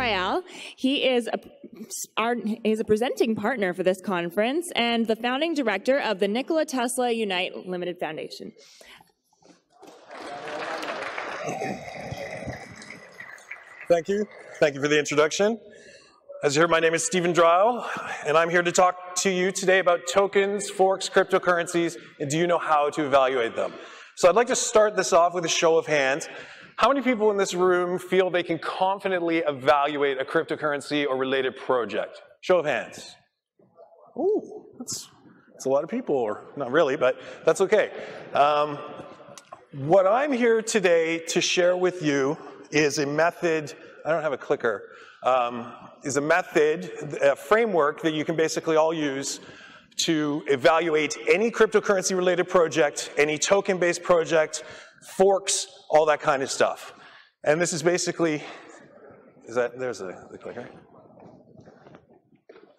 Dryall. He is a presenting partner for this conference and the founding director of the Nikola Tesla Unite Limited Foundation. Thank you. Thank you for the introduction. As you heard, my name is Stephen Dryall, and I'm here to talk to you today about tokens, forks, cryptocurrencies, and do you know how to evaluate them? So I'd like to start this off with a show of hands. How many people in this room feel they can confidently evaluate a cryptocurrency or related project? Show of hands. Ooh, that's a lot of people, or not really, but that's okay. What I'm here today to share with you is a method, I don't have a clicker, is a method, a framework that you can basically all use to evaluate any cryptocurrency related project, any token-based project, forks, all that kind of stuff. And this is basically, there's the clicker.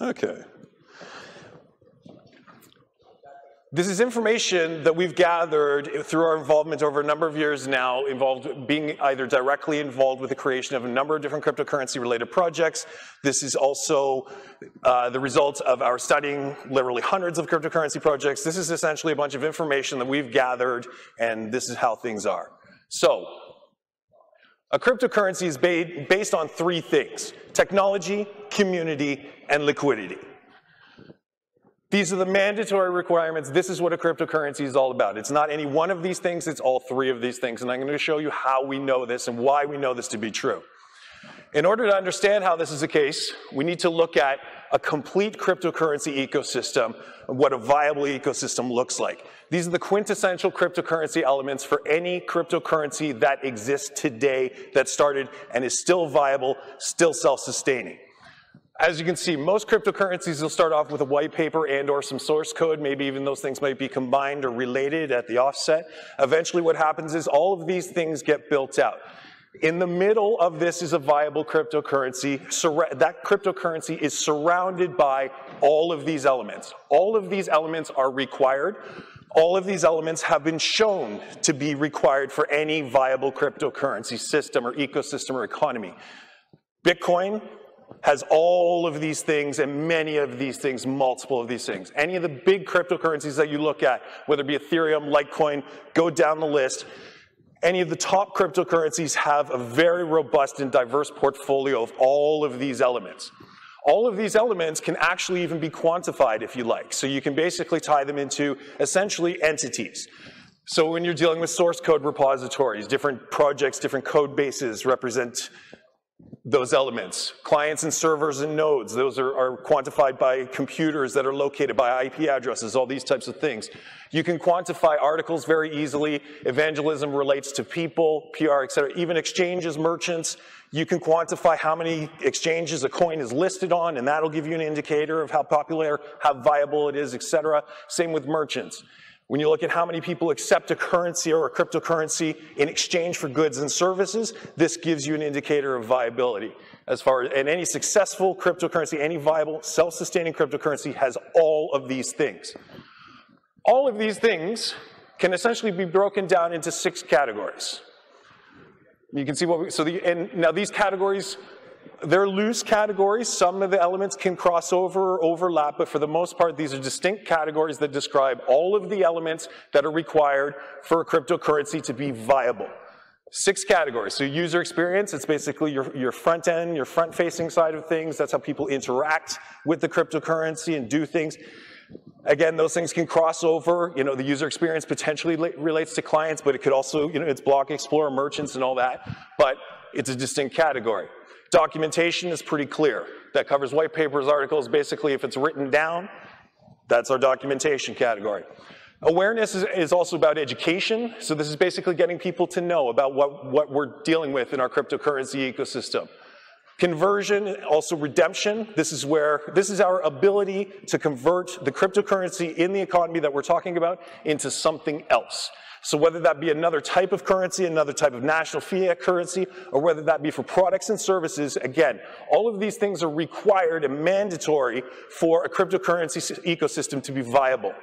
Okay. This is information that we've gathered through our involvement over a number of years now, being either directly involved with the creation of a number of different cryptocurrency-related projects. This is also the result of our studying literally hundreds of cryptocurrency projects. This is essentially a bunch of information that we've gathered, and this is how things are. So, a cryptocurrency is based on three things: technology, community, and liquidity. These are the mandatory requirements. This is what a cryptocurrency is all about. It's not any one of these things, it's all three of these things. And I'm going to show you how we know this and why we know this to be true. In order to understand how this is the case, we need to look at a complete cryptocurrency ecosystem and what a viable ecosystem looks like. These are the quintessential cryptocurrency elements for any cryptocurrency that exists today, that started and is still viable, still self-sustaining. As you can see, most cryptocurrencies will start off with a white paper and or some source code. Maybe even those things might be combined or related at the offset. Eventually what happens is all of these things get built out. In the middle of this is a viable cryptocurrency. That cryptocurrency is surrounded by all of these elements. All of these elements are required. All of these elements have been shown to be required for any viable cryptocurrency system or ecosystem or economy. Bitcoin has all of these things and many of these things, multiple of these things. Any of the big cryptocurrencies that you look at, whether it be Ethereum, Litecoin, go down the list, any of the top cryptocurrencies have a very robust and diverse portfolio of all of these elements. All of these elements can actually even be quantified if you like. So you can basically tie them into essentially entities. So when you're dealing with source code repositories, different projects, different code bases represent those elements. Clients and servers and nodes, those are quantified by computers that are located by IP addresses, all these types of things. You can quantify articles very easily. Evangelism relates to people, PR, etc. Even exchanges, merchants, you can quantify how many exchanges a coin is listed on, and that'll give you an indicator of how popular, how viable it is, etc. Same with merchants. When you look at how many people accept a currency or a cryptocurrency in exchange for goods and services, this gives you an indicator of viability. And any successful cryptocurrency, any viable, self-sustaining cryptocurrency has all of these things. All of these things can essentially be broken down into 6 categories. You can see what now these categories, they're loose categories. Some of the elements can cross over or overlap, but for the most part, these are distinct categories that describe all of the elements that are required for a cryptocurrency to be viable. 6 categories. So user experience, it's basically your front end, your front-facing side of things. That's how people interact with the cryptocurrency and do things. Again, those things can cross over. You know, the user experience potentially relates to clients, but it could also, you know, it's Block Explorer, merchants, and all that. But it's a distinct category. Documentation is pretty clear. That covers white papers, articles. Basically, if it's written down, that's our documentation category. Awareness is also about education. So this is basically getting people to know about what we're dealing with in our cryptocurrency ecosystem. Conversion, also redemption. This is our ability to convert the cryptocurrency in the economy that we're talking about into something else. So whether that be another type of currency, another type of national fiat currency, or whether that be for products and services, again, all of these things are required and mandatory for a cryptocurrency ecosystem to be viable.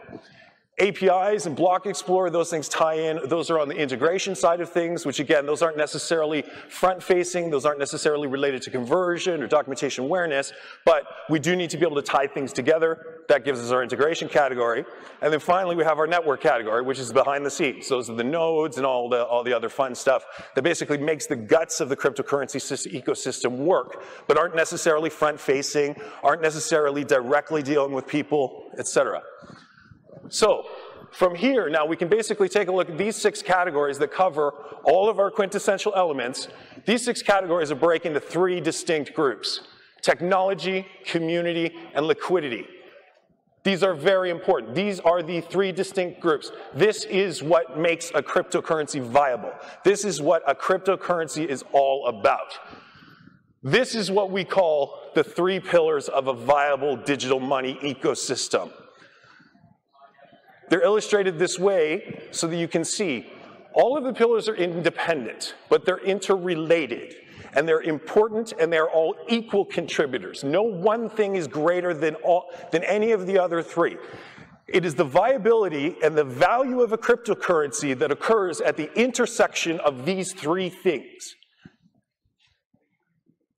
APIs and Block Explorer, those things tie in. Those are on the integration side of things, which again, those aren't necessarily front-facing. Those aren't necessarily related to conversion or documentation awareness, but we do need to be able to tie things together. That gives us our integration category. And then finally, we have our network category, which is behind the scenes. Those are the nodes and all the other fun stuff that basically makes the guts of the cryptocurrency ecosystem work, but aren't necessarily front-facing, aren't necessarily directly dealing with people, etc. So from here, now we can basically take a look at these 6 categories that cover all of our quintessential elements. These 6 categories are break into 3 distinct groups: technology, community, and liquidity. These are very important. These are the 3 distinct groups. This is what makes a cryptocurrency viable. This is what a cryptocurrency is all about. This is what we call the 3 pillars of a viable digital money ecosystem. They're illustrated this way so that you can see all of the pillars are independent, but they're interrelated, and they're important, and they're all equal contributors. No one thing is greater than any of the other 3. It is the viability and the value of a cryptocurrency that occurs at the intersection of these 3 things.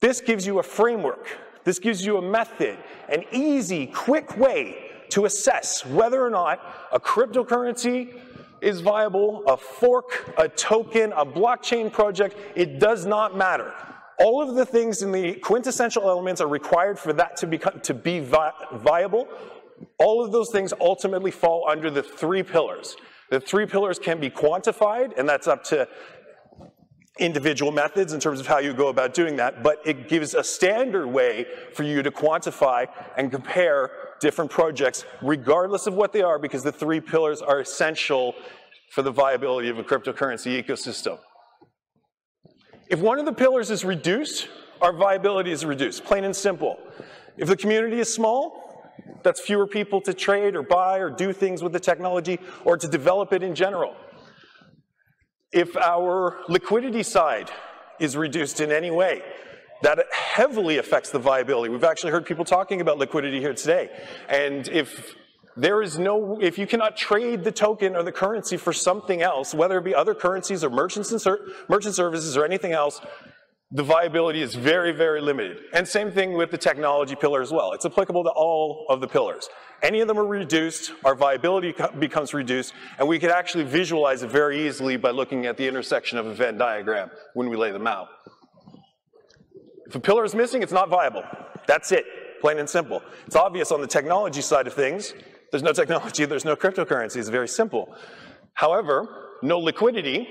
This gives you a framework. This gives you a method, an easy, quick way to assess whether or not a cryptocurrency is viable, a fork, a token, a blockchain project. It does not matter. All of the things in the quintessential elements are required for that to be viable. All of those things ultimately fall under the 3 pillars. The 3 pillars can be quantified, and that's up to individual methods in terms of how you go about doing that, but it gives a standard way for you to quantify and compare different projects, regardless of what they are, because the 3 pillars are essential for the viability of a cryptocurrency ecosystem. If one of the pillars is reduced, our viability is reduced, plain and simple. If the community is small, that's fewer people to trade or buy or do things with the technology or to develop it in general. If our liquidity side is reduced in any way, that heavily affects the viability. We've actually heard people talking about liquidity here today. And if you cannot trade the token or the currency for something else, whether it be other currencies or merchant services or anything else, the viability is very, very limited. And same thing with the technology pillar as well. It's applicable to all of the pillars. Any of them are reduced, our viability becomes reduced, and we can actually visualize it very easily by looking at the intersection of a Venn diagram when we lay them out. If a pillar is missing, it's not viable. That's it, plain and simple. It's obvious on the technology side of things. There's no technology, there's no cryptocurrency. It's very simple. However, no liquidity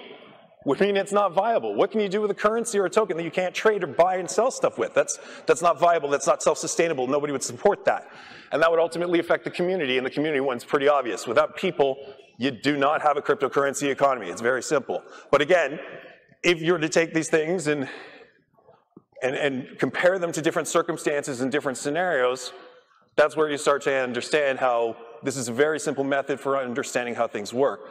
would mean it's not viable. What can you do with a currency or a token that you can't trade or buy and sell stuff with? That's not viable, that's not self-sustainable, nobody would support that. And that would ultimately affect the community, and the community one's pretty obvious. Without people, you do not have a cryptocurrency economy. It's very simple. But again, if you were to take these things and compare them to different circumstances and different scenarios, that's where you start to understand how this is a very simple method for understanding how things work.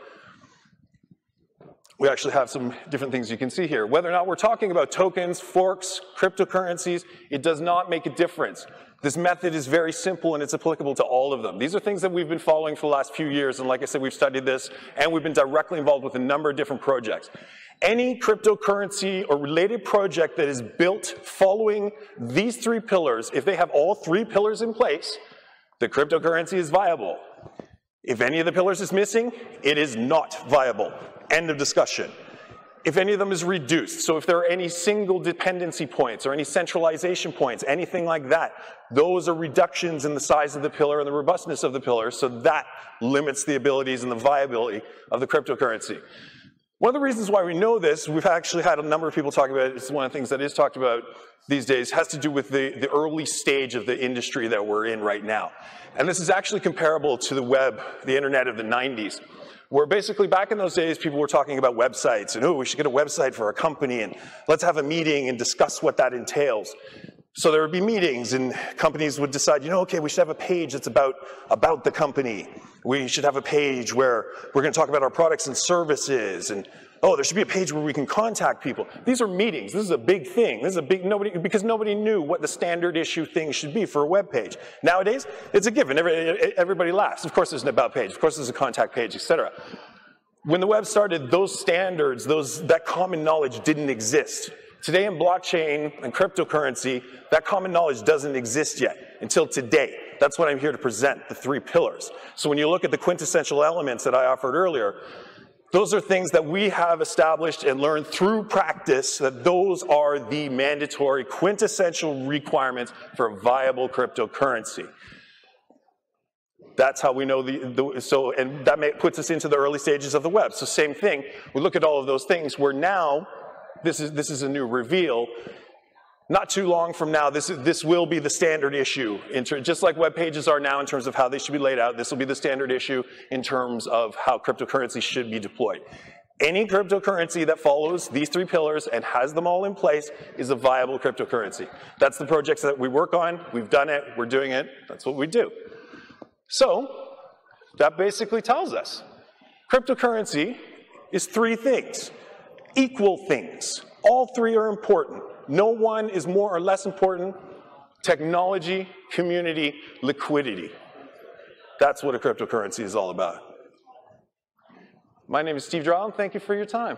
We actually have some different things you can see here. Whether or not we're talking about tokens, forks, cryptocurrencies, it does not make a difference. This method is very simple and it's applicable to all of them. These are things that we've been following for the last few years, and like I said, we've studied this and we've been directly involved with a number of different projects. Any cryptocurrency or related project that is built following these 3 pillars, if they have all 3 pillars in place, the cryptocurrency is viable. If any of the pillars is missing, it is not viable. End of discussion. If any of them is reduced, so if there are any single dependency points or any centralization points, anything like that, those are reductions in the size of the pillar and the robustness of the pillar, so that limits the abilities and the viability of the cryptocurrency. One of the reasons why we know this, we've actually had a number of people talk about it, it's one of the things that is talked about these days, has to do with the early stage of the industry that we're in right now. And this is actually comparable to the web, the internet of the 90s. Where basically back in those days, people were talking about websites and, oh, we should get a website for our company and let's have a meeting and discuss what that entails. So there would be meetings and companies would decide, okay, we should have a page that's about the company. We should have a page where we're going to talk about our products and services, and oh, there should be a page where we can contact people. These are meetings. This is a big thing. This is a big, because nobody knew what the standard issue thing should be for a web page. Nowadays, it's a given. Everybody laughs. Of course there's an about page. Of course there's a contact page, etc. When the web started, those standards, that common knowledge didn't exist. Today in blockchain and cryptocurrency, that common knowledge doesn't exist yet, until today. That's what I'm here to present, the 3 pillars. So when you look at the quintessential elements that I offered earlier, those are things that we have established and learned through practice, that those are the mandatory quintessential requirements for a viable cryptocurrency. That's how we know and that puts us into the early stages of the web. So same thing, we look at all of those things where now, this is a new reveal. Not too long from now, this will be the standard issue, just like web pages are now in terms of how they should be laid out. This will be the standard issue in terms of how cryptocurrency should be deployed. Any cryptocurrency that follows these 3 pillars and has them all in place is a viable cryptocurrency. That's the projects that we work on. We've done it. We're doing it. That's what we do. So that basically tells us cryptocurrency is 3 things, equal things. All 3 are important. No one is more or less important. Technology, community, liquidity. That's what a cryptocurrency is all about. My name is Steve Dryall, and thank you for your time.